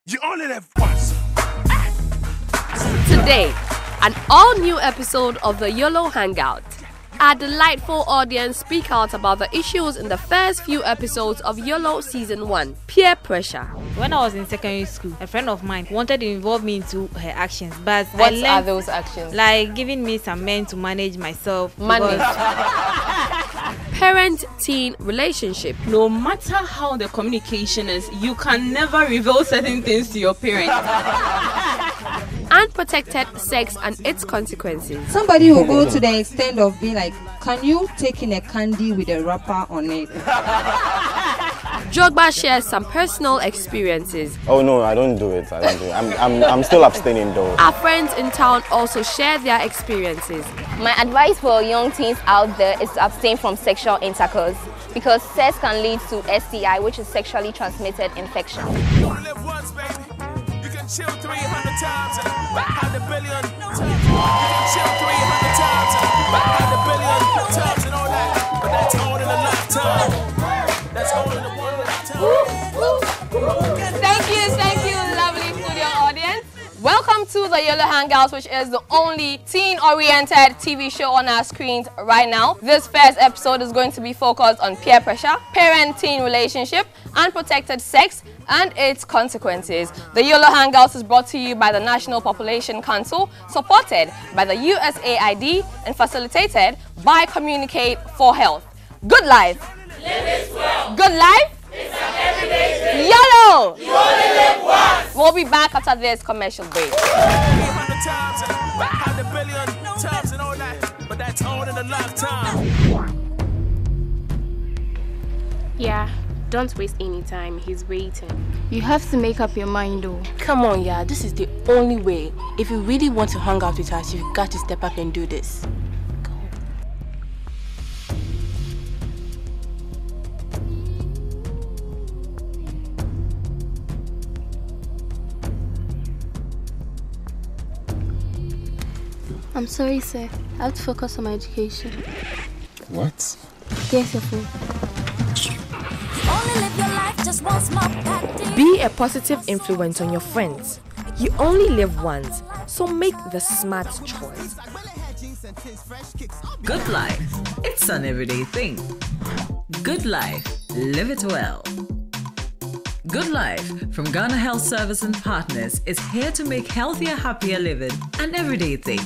You only live once. Today, an all-new episode of the YOLO Hangout. Our delightful audience speak out about the issues in the first few episodes of YOLO Season 1, peer pressure. When I was in secondary school, a friend of mine wanted to involve me into her actions, but What are those actions? Like giving me some men to manage myself. Money. Parent-teen relationship. No matter how the communication is, you can never reveal certain things to your parents. Unprotected sex and its consequences. Somebody will go to the extent of being like, can you take in a candy with a wrapper on it? Jogba shares some personal experiences. Oh no, I don't do it. I'm still abstaining though. Our friends in town also share their experiences. My advice for young teens out there is to abstain from sexual intercourse because sex can lead to STI, which is sexually transmitted infection. You only live once, baby. You can chill 300 times and have a billion times. You can chill 300 times and have a billion times and all that. But that's all in a lifetime. That's all in a one lifetime. Thank you, lovely studio audience. Welcome to the YOLO Hangout, which is the only teen-oriented TV show on our screens right now. This first episode is going to be focused on peer pressure, parent-teen relationship, unprotected sex, and its consequences. The YOLO Hangout is brought to you by the National Population Council, supported by the USAID, and facilitated by Communicate for Health. Good life. Live it well. Good life. It's an everyday thing. YOLO. You only live once. We'll be back after this commercial break. 300 times and have a billion times and all that. But that's all in a lifetime. Yeah, don't waste any time. He's waiting. You have to make up your mind though. Come on, yeah, this is the only way. If you really want to hang out with us, you've got to step up and do this. I'm sorry, sir. I have to focus on my education. What? Get your phone. Be a positive influence on your friends. You only live once, so make the smart choice. Good life. It's an everyday thing. Good life. Live it well. Good Life from Ghana Health Service and Partners is here to make healthier, happier living an everyday thing.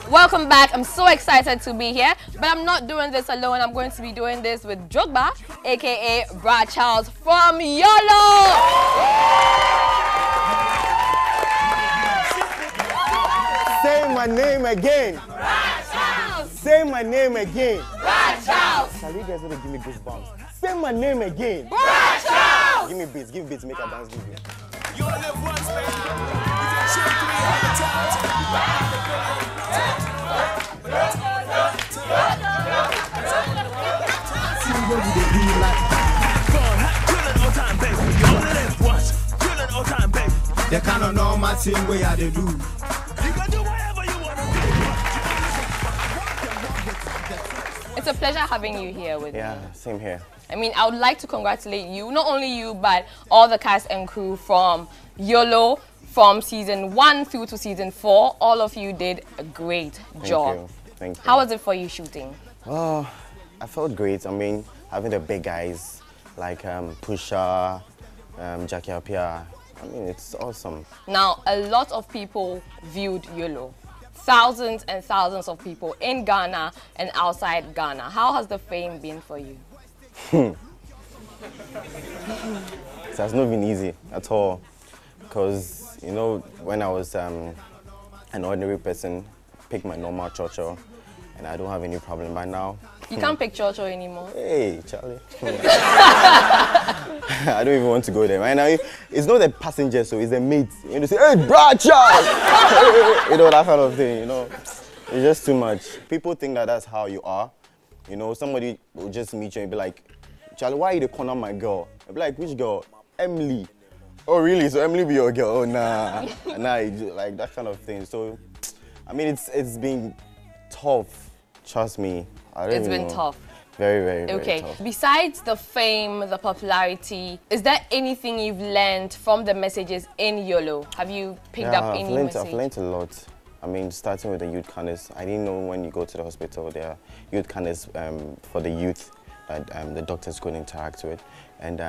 Welcome back. I'm so excited to be here, but I'm not doing this alone. I'm going to be doing this with Jogba, aka Brad Charles from YOLO. Say my name again. Brad Charles. Say my name again. Brad Charles. Shall you guys want to give me goosebumps? Say my name again. Brad Charles. Give me beats, make a dance video. You only live once, baby. You can chill 300 times and have a billion times. But that's all in a lifetime. Killing all time, baby. You only live once. Killing all time, baby. They cannot know my thing where they do. You can do whatever you want to do. It's a pleasure having you here with me. Yeah, same here. I mean, I would like to congratulate you, not only you, but all the cast and crew from YOLO, from season 1 through to season 4. All of you did a great job. Thank you. How was it for you shooting? Oh, I felt great. I mean, having the big guys like Pusha, Jackie Apia, I mean, it's awesome. Now, a lot of people viewed YOLO. Thousands and thousands of people in Ghana and outside Ghana. How has the fame been for you? It has not been easy at all, because you know, when I was an ordinary person, pick my normal chocho, and I don't have any problem by now. You can't pick chocho anymore. Hey, Charlie. I don't even want to go there right now. It's not the passenger, so it's the mate. You know, say, hey, Brad Charles! You know, that kind of thing. You know, it's just too much. People think that that's how you are. You know, somebody will just meet you and be like, Charlie, why are you the corner my girl? I'll be like, which girl? Emily. Oh, really? So Emily be your girl? Oh, nah. Nah, like that kind of thing. So, I mean, it's been tough. Trust me. It's been tough. Very, very, very Okay. tough. Besides the fame, the popularity, is there anything you've learned from the messages in YOLO? Have you picked up any message? I've learned a lot. I mean, starting with the youth kindness, I didn't know when you go to the hospital, there are youth kindness for the youth that the doctors could interact with. And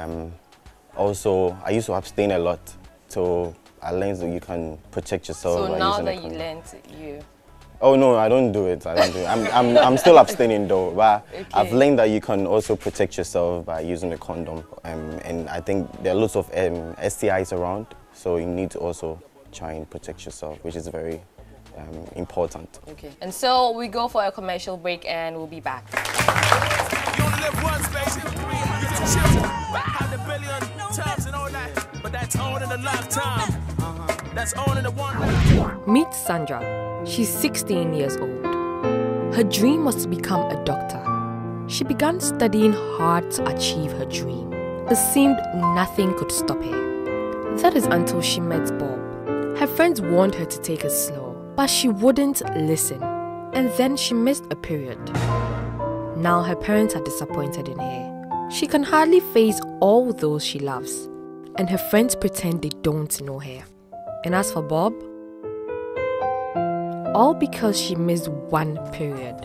also, I used to abstain a lot, so I learned that you can protect yourself. So now that you learned, Oh no, I don't do it. I'm still abstaining though, but okay. I've learned that you can also protect yourself by using a condom. And I think there are lots of STIs around, so you need to also try and protect yourself, which is very important. Okay. And so we go for a commercial break and we'll be back. You only live once, baby. You can chill, have the billion times and all that, but that's all in a lifetime. That's all in a one. Meet Sandra. She's 16 years old. Her dream was to become a doctor. She began studying hard to achieve her dream. It seemed nothing could stop her. That is until she met Bob. Her friends warned her to take it slow, but she wouldn't listen. And then she missed a period. Now her parents are disappointed in her. She can hardly face all those she loves, and her friends pretend they don't know her. And as for Bob, all because she missed one period.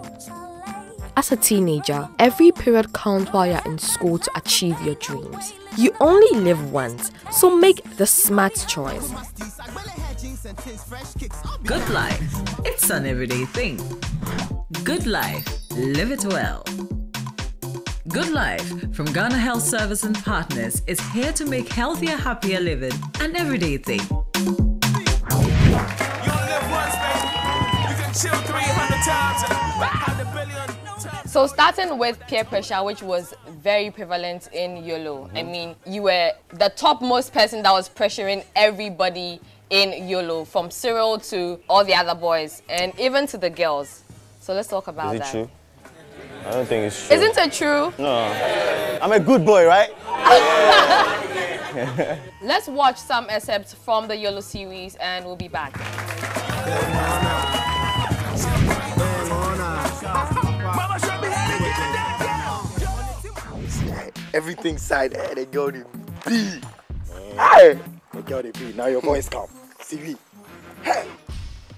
As a teenager, every period counts while you're in school to achieve your dreams. You only live once, so make the smart choice. Good life, it's an everyday thing. Good life, live it well. Good Life from Ghana Health Service and Partners is here to make healthier, happier living an everyday thing. So starting with peer pressure, which was very prevalent in YOLO. I mean, you were the topmost person that was pressuring everybody in YOLO, from Cyril to all the other boys, and even to the girls. So let's talk about that. Is it true? I don't think it's true. Isn't it true? No. I'm a good boy, right? Let's watch some excerpts from the YOLO series and we'll be back. Everything side, they go to B. Hey! They go to B. Now your voice come. See me. Hey!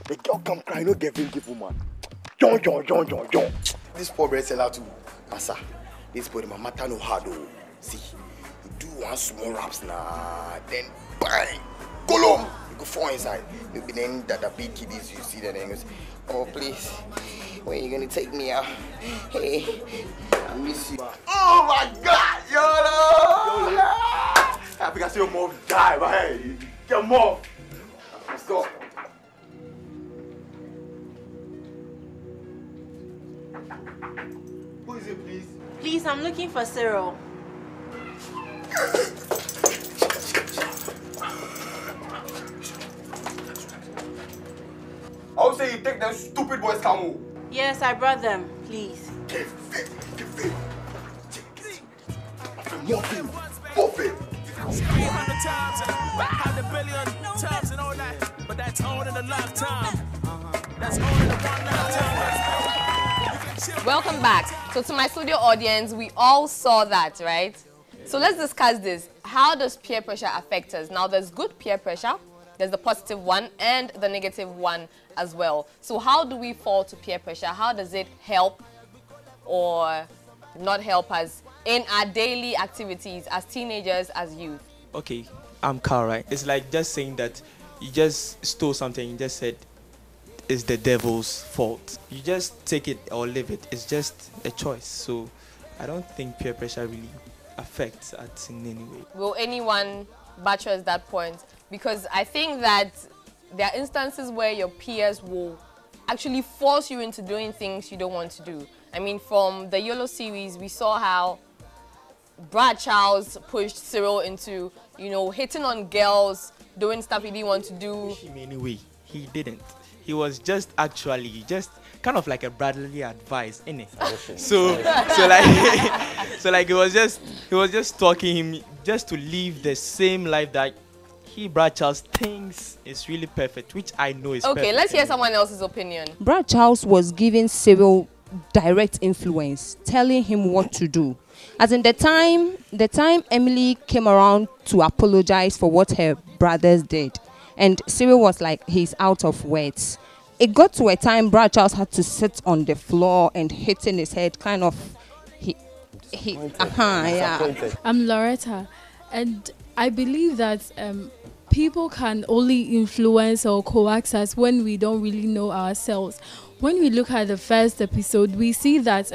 The girl come cry, no give woman. John. This poor bread seller too. Massa, this boy my matter no hard oh. See, you do one small raps now, then bang! Golom! You go fall inside. You'll be then that the big kiddies you see that and goes, oh please, when are you gonna take me out? Hey, I miss you. Oh my god, YOLO! I think I see your mom die, but hey, get mom! Let's go. Who is it, please? Please, I'm looking for Cyril. I would say you take them stupid boys camo. Yes, I brought them. Please. Give it. More fit. 300 times had a billion times and all that, but that's all in a lifetime. That's all in a one lifetime. Welcome back. So to my studio audience, we all saw that, right? So let's discuss this. How does peer pressure affect us? Now there's good peer pressure, there's the positive one and the negative one as well. So how do we fall to peer pressure? How does it help or not help us in our daily activities as teenagers, as youth? Okay, I'm Carl, right? It's like just saying that you just stole something, you just said it's the devil's fault. You just take it or leave it. It's just a choice. So I don't think peer pressure really affects us in any way. Will anyone buttress that point? Because I think that there are instances where your peers will actually force you into doing things you don't want to do. I mean, from the YOLO series, we saw how Brad Charles pushed Cyril into, hitting on girls, doing stuff he didn't want to do. Anyway, he didn't. He was just kind of like a brotherly advice, innit? So like he was just talking him just to live the same life that Brad Charles thinks is really perfect, which I know is perfect. Okay, let's hear someone else's opinion. Brad Charles was giving Cyril direct influence, telling him what to do. As in the time Emily came around to apologize for what her brothers did, and Cyril was like, he's out of words. It got to a time Brad Charles had to sit on the floor and hitting his head, kind of. Yeah. I'm Loretta, and I believe that people can only influence or coax us when we don't really know ourselves. When we look at the first episode, we see that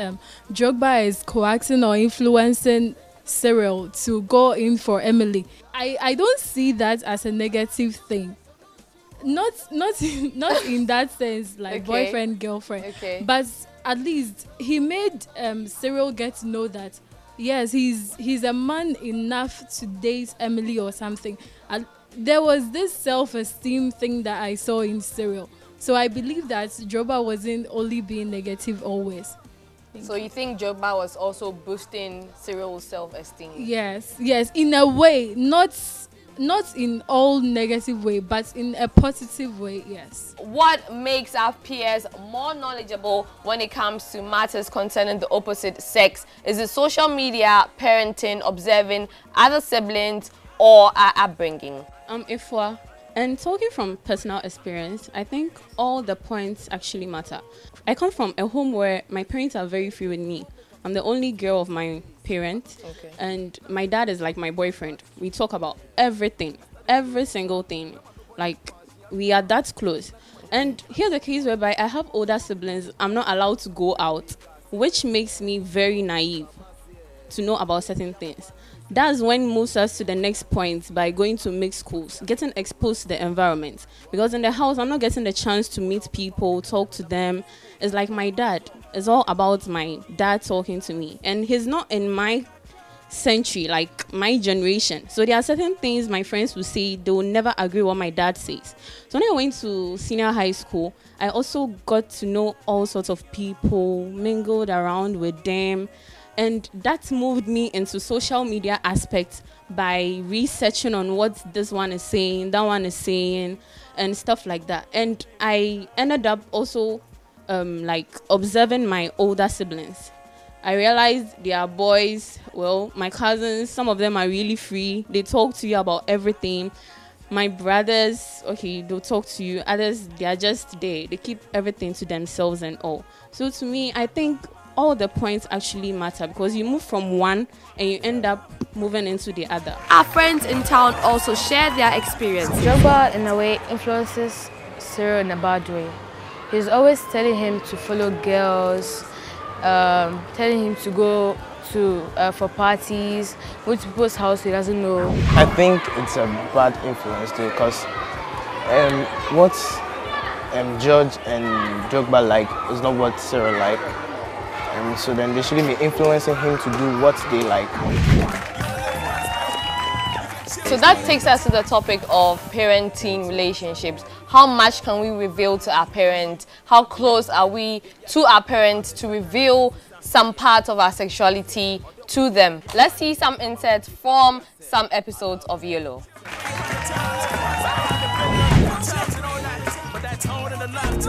Drogba is coaxing or influencing Cyril to go in for Emily. I don't see that as a negative thing. Not in that sense, like boyfriend, girlfriend. But at least he made Cyril get to know that yes, he's a man enough to date Emily or something. And there was this self-esteem thing that I saw in Cyril. So I believe that Drogba wasn't only being negative always. So you think Drogba was also boosting Cyril's self-esteem? Yes, in a way, not in all negative way, but in a positive way, yes. What makes our peers more knowledgeable when it comes to matters concerning the opposite sex? Is it social media, parenting, observing other siblings, or our upbringing? Ifwa, and talking from personal experience, I think all the points actually matter. I come from a home where my parents are very free with me. I'm the only girl of my parents, and my dad is like my boyfriend. We talk about everything, every single thing. Like, we are that close. And here's a case whereby I have older siblings. I'm not allowed to go out, which makes me very naive to know about certain things. That's when moves us to the next point by going to mixed schools, getting exposed to the environment. Because in the house, I'm not getting the chance to meet people, talk to them. It's like my dad. It's all about my dad talking to me. And he's not in my century, like my generation. So there are certain things my friends will say, they will never agree with what my dad says. So when I went to senior high school, I also got to know all sorts of people, mingled around with them. And that moved me into social media aspects by researching on what this one is saying, that one is saying, and stuff like that. And I ended up also like observing my older siblings. I realized they are boys. Well, my cousins, some of them are really free. They talk to you about everything. My brothers, okay, they'll talk to you. Others, they are just there. They keep everything to themselves and all. So to me, I think all the points actually matter because you move from one and you end up moving into the other. Our friends in town also share their experience. Drogba, in a way, influences Cyril in a bad way. He's always telling him to follow girls, telling him to go to for parties, go to people's house he doesn't know. I think it's a bad influence too because what George and Drogba like is not what Cyril like. So then they shouldn't be influencing him to do what they like. So that takes us to the topic of parent-teen relationships. How much can we reveal to our parents? How close are we to our parents to reveal some part of our sexuality to them? Let's see some inserts from some episodes of YOLO.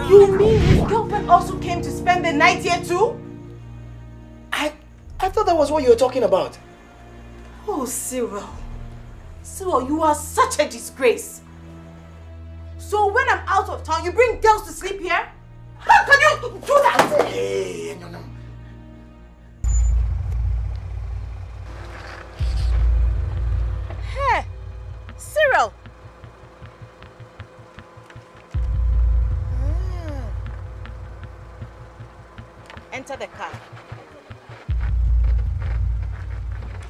You mean his girlfriend also came to spend the night here too? I thought that was what you were talking about. Oh, Cyril. Cyril, you are such a disgrace. So when I'm out of town, you bring girls to sleep here? How can you do that? Hey, no. Hey, Cyril. Enter the car.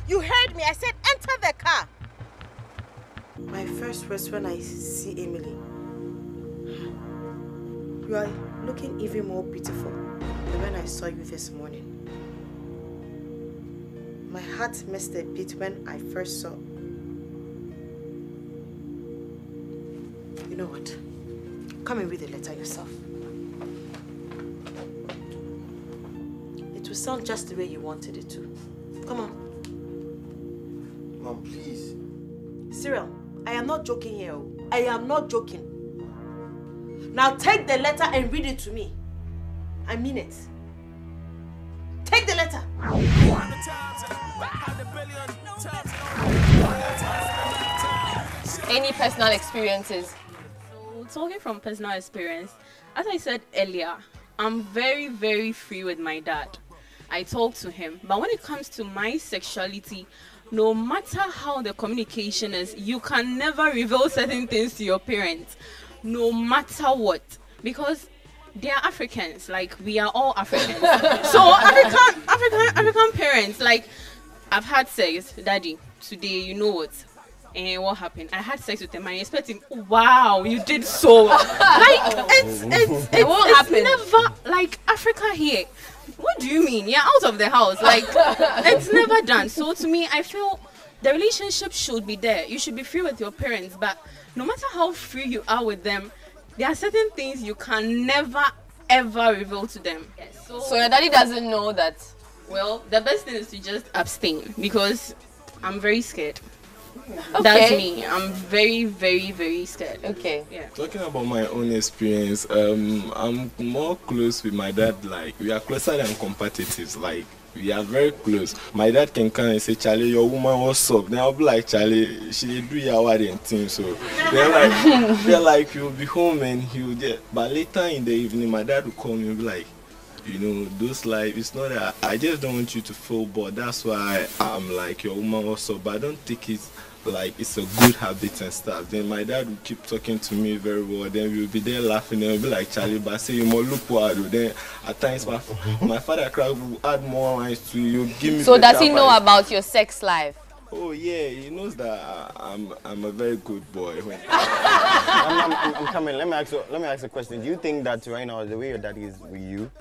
You heard me. I said enter the car. My first words when I see Emily. You are looking even more beautiful than when I saw you this morning. My heart missed a beat when I first saw. You know what? Come and read the letter yourself. It will sound just the way you wanted it to. Come on. Mom, please. Cyril, I am not joking here. I am not joking. Now take the letter and read it to me. I mean it. Take the letter. Any personal experiences? Talking from personal experience, as I said earlier, I'm very, very free with my dad. I talk to him. But when it comes to my sexuality, no matter how the communication is, you can never reveal certain things to your parents, no matter what. Because they are Africans, like we are all Africans. So African parents, like I've had sex, daddy, today, you know what? And what happened? I had sex with him. I expect him. Wow, you did so. Like it won't happen. Never like Africa here. What do you mean? You're out of the house. Like it's never done. So to me, I feel the relationship should be there. You should be free with your parents, but no matter how free you are with them, there are certain things you can never ever reveal to them. Yes. So your daddy doesn't know that. Well, the best thing is to just abstain because I'm very scared. Okay. That's me. I'm very, very, very scared. Okay. Yeah. Talking about my own experience, I'm more close with my dad. Like we are closer than competitors. Like we are very close. My dad can come and say, "Charlie, your woman what's up?" Then I'll be like, "Charlie, she do your wedding thing." So they're like, "You'll be home and he'll get." But later in the evening, my dad will call me and be like, "You know, those life, it's not that I just don't want you to feel bored. That's why I'm like your woman also, but I don't take it like it's a good habit and stuff." Then my dad will keep talking to me very well. Then we'll be there laughing and we'll be like, "Charlie, but say you more look wild." Then at times my father will add more lines to you. Give me. So does he know about your sex life? Oh yeah, he knows that I'm a very good boy. I'm coming. Let me ask you a question. Do you think that right now the way your dad is with you?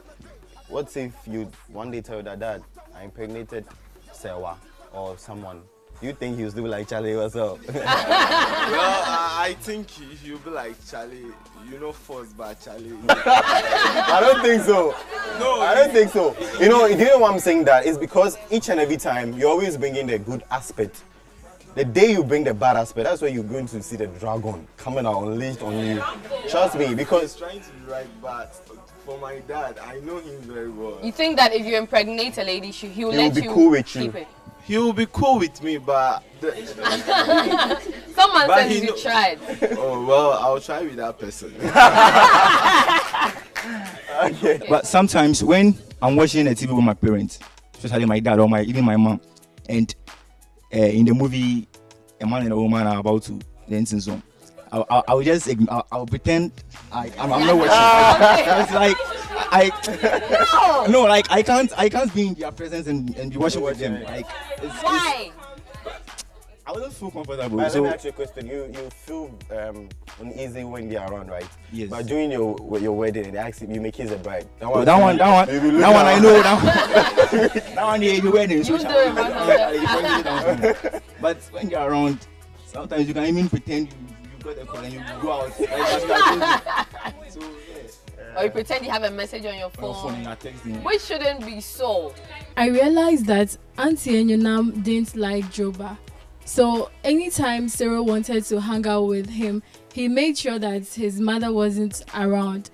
What if you one day tell your dad, "I impregnated Sewa or someone"? Do you think he'll still be like, "Charlie, what's up?" Well, I think he'll be like, "Charlie, you know first, but Charlie." I don't think so. No, I don't think so. You know why I'm saying that? It's because each and every time you always bring in the good aspect. The day you bring the bad aspect, that's where you're going to see the dragon coming out unleashed on you. Trust me, because he's trying to be right, but for my dad, I know him very well. You think that if you impregnate a lady, he'll let be you cool with keep you. it? He will be cool with me, but someone but said you tried. Oh well, I'll try with that person. Okay. But sometimes when I'm watching a TV with my parents, especially my dad or even my mom, and in the movie a man and a woman are about to dance in song, I'll just I'll pretend I'm not watching. It's like like I can't be in their presence and be watching with them. Like why? I wouldn't feel comfortable. Let me ask you a question. You feel uneasy when they're around, right? Yes. But during your wedding, they ask you make kiss a bride. That one I know. That one you wedding. You do it. But when you're around, sometimes you can even pretend you got a call and you go out. So or you pretend you have a message on your phone, which shouldn't be so. I realized that Auntie and Yonam didn't like Joba. So anytime Cyril wanted to hang out with him, he made sure that his mother wasn't around.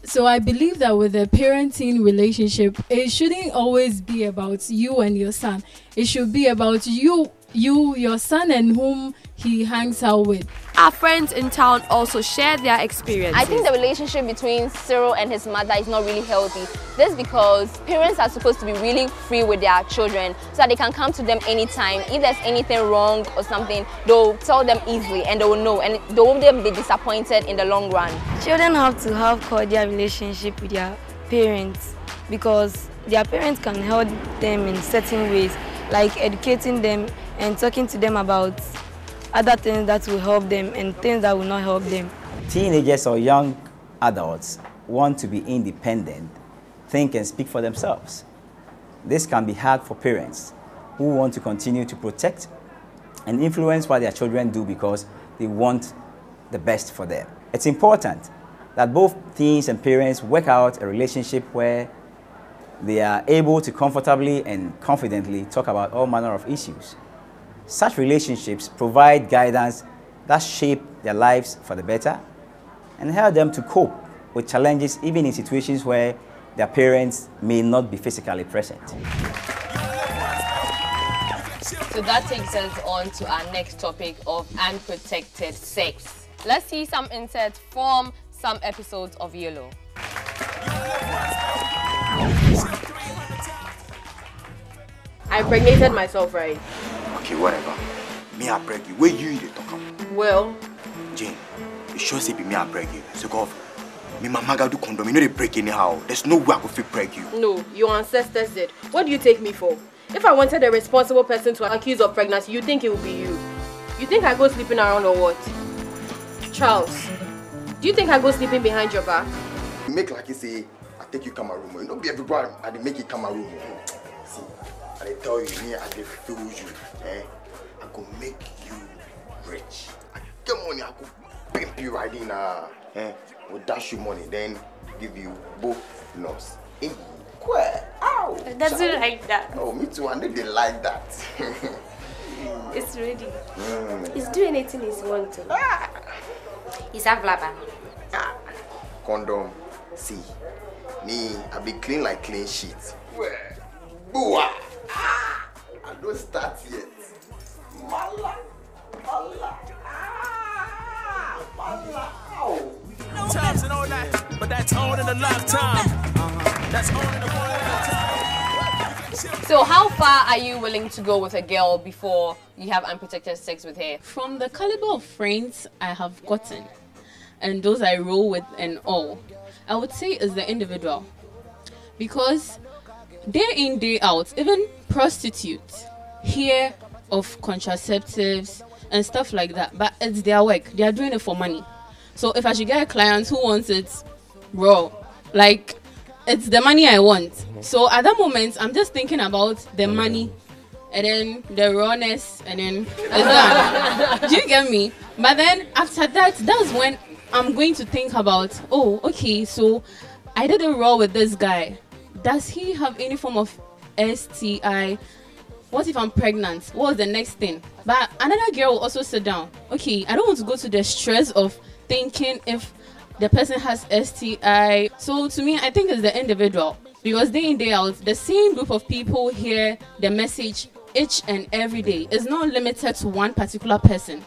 So I believe that with a parenting relationship, it shouldn't always be about you and your son. It should be about you, your son, and whom he hangs out with. Our friends in town also share their experiences. I think the relationship between Cyril and his mother is not really healthy. This is because parents are supposed to be really free with their children so that they can come to them anytime. If there's anything wrong or something, they'll tell them easily and they will know, and they won't be disappointed in the long run. Children have to have cordial relationship with their parents because their parents can help them in certain ways, like educating them and talking to them about other things that will help them and things that will not help them. Teenagers or young adults want to be independent, think and speak for themselves. This can be hard for parents who want to continue to protect and influence what their children do because they want the best for them. It's important that both teens and parents work out a relationship where they are able to comfortably and confidently talk about all manner of issues. Such relationships provide guidance that shape their lives for the better and help them to cope with challenges even in situations where their parents may not be physically present. So that takes us on to our next topic of unprotected sex. Let's see some inserts from some episodes of YOLO. I impregnated myself, right? Okay, whatever. Me, I beg you. Where you talk about? Well, Jane, you sure say be me, I beg you. So go off. Me, mama got do condom. You know they break anyhow. There's no way I could fit break you. no, your ancestors did. What do you take me for? If I wanted a responsible person to accuse of pregnancy, you think it would be you? You think I go sleeping around or what? Charles, do you think I go sleeping behind your back? You make like you say, I take you Cameroon. You know, be everybody, I dey make you Cameroon. See, I dey tell you, me, I dey feel you. I go make you rich. I get money, I go pimp you right in. We'll dash you money, then give you both loss. Ow! Doesn't like that. Oh, me too. I know they like that. It's ready. He's doing anything he's want to. He's a blabber. Condom. See, me, I be clean like clean sheet. Boah! I don't start yet. Mala, mala, mala. Ow! Times and all that, but that's all in a lifetime. That's all in a lifetime. So how far are you willing to go with a girl before you have unprotected sex with her? From the caliber of friends I have gotten, and those I roll with and all, I would say is the individual. Because day in, day out, even prostitutes hear of contraceptives and stuff like that, but it's their work. They are doing it for money. So if I should get a client who wants it raw, like, it's the money I want. So at that moment, I'm just thinking about the money and then the rawness and then it's done. Do you get me? But then after that, that's when I'm going to think about, oh, okay, so I did it raw with this guy. Does he have any form of STI? What if I'm pregnant? What's the next thing? But another girl will also sit down. Okay, I don't want to go to the stress of thinking if the person has STI. So to me, I think it's the individual. Because day in, day out, the same group of people hear the message each and every day. It's not limited to one particular person.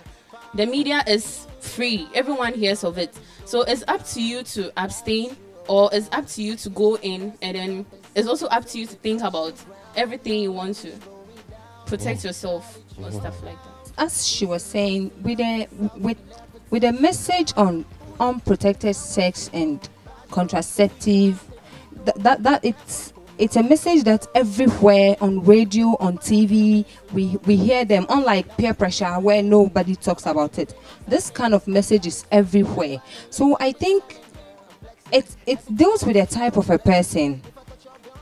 The media is free. Everyone hears of it. So it's up to you to abstain, or it's up to you to go in, and then it's also up to you to think about everything you want to protect yourself or stuff like that. As she was saying, with a message on unprotected sex and contraceptive, that it's a message that's everywhere, on radio, on TV. We hear them, unlike peer pressure where nobody talks about it. This kind of message is everywhere. So I think it deals with a type of a person.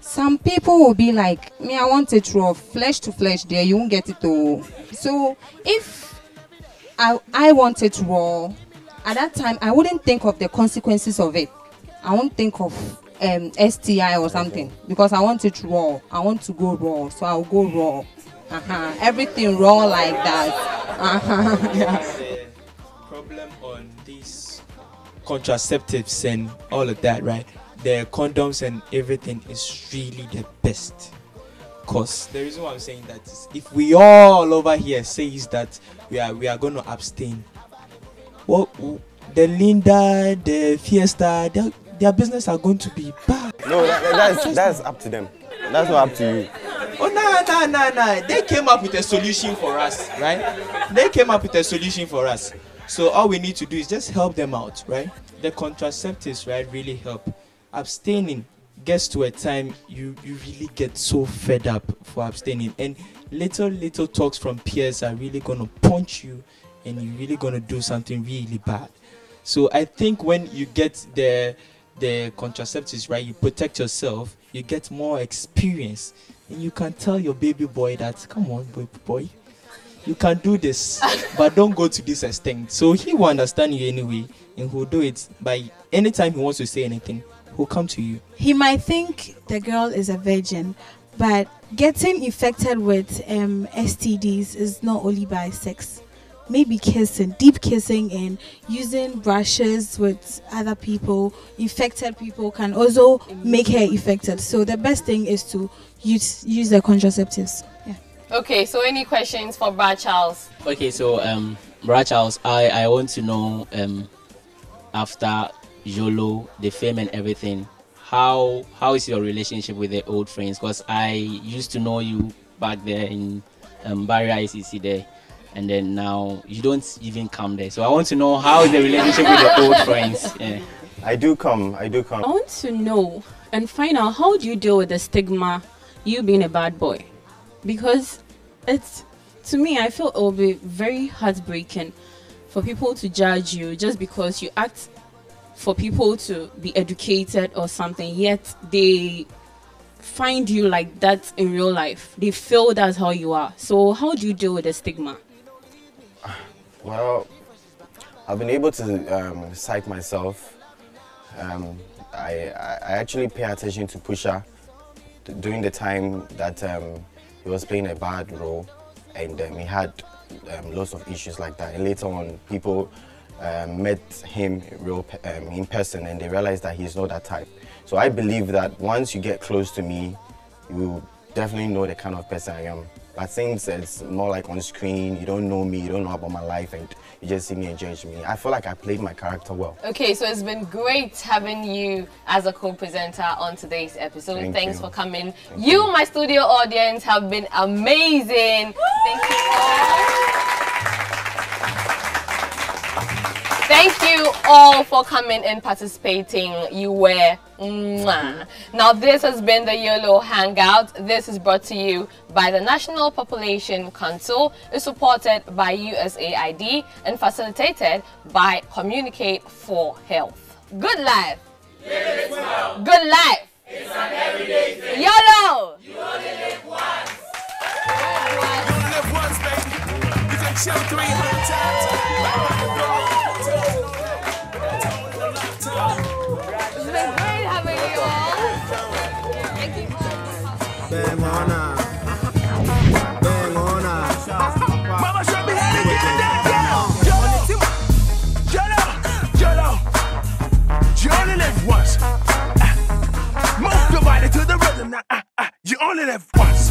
Some people will be like, me, I want it raw, flesh to flesh there, you won't get it all. So if I want it raw, at that time I wouldn't think of the consequences of it. I won't think of STI or something, because I want it raw. I want to go raw, so I'll go raw. Everything raw like that. Yeah. The problem on these contraceptives and all of that, right? The condoms and everything is really the best. Cause the reason why I'm saying that is, if we all over here says that we are going to abstain, well, the Linda, the Fiesta, their business are going to be bad. No, that's up to them. That's not up to you. Oh, no. They came up with a solution for us, right? They came up with a solution for us. So all we need to do is just help them out, right? The contraceptives, right, really help. Abstaining gets to a time you really get so fed up for abstaining. And little talks from peers are really going to punch you, and you're really going to do something really bad. So I think when you get the contraceptives, right, you protect yourself, you get more experience, and you can tell your baby boy that, come on, baby boy, you can do this, but don't go to this extent. So he will understand you anyway, and he'll do it. By anytime he wants to say anything, he'll come to you. He might think the girl is a virgin, but getting infected with STDs is not only by sex. maybe kissing, deep kissing, and using brushes with other people, infected people, can also make her infected. So the best thing is to use the contraceptives. Yeah. Okay, so any questions for Brad Charles? Okay, so Brad Charles, I want to know after YOLO, the fame and everything, how is your relationship with the old friends? Because I used to know you back there in Barrier ICC there, and then now you don't even come there. So I want to know how is the relationship with the old friends? Yeah. I do come. I want to know and find out, how do you deal with the stigma, you being a bad boy? Because to me, I feel it will be very heartbreaking for people to judge you just because you act for people to be educated or something, yet they find you like that in real life. They feel that's how you are. So how do you deal with the stigma? Well, I've been able to psych myself. I actually pay attention to Pusha during the time that he was playing a bad role, and he had lots of issues like that. And later on, people met him in person, and they realized that he's not that type. So I believe that once you get close to me, you definitely know the kind of person I am. But since it's more like on screen, you don't know me, you don't know about my life, and you just see me and judge me, I feel like I played my character well. Okay, so it's been great having you as a co-presenter on today's episode. Thanks for coming. Thank you, my studio audience, have been amazing. Thank you all. Thank you all for coming and participating. You were mwah. Now this has been the YOLO Hangout. This is brought to you by the National Population Council. It's supported by USAID and facilitated by Communicate for Health. Good life. Live it well. Good life. It's an everyday thing. YOLO. You only live once. You only live once, baby. You can chill 300 times. It's been great having you all. Thank you. Bang on her. Bang on her. Mama, show me how to get that down. YOLO. You only live once. Move your body to the rhythm now. You only live once.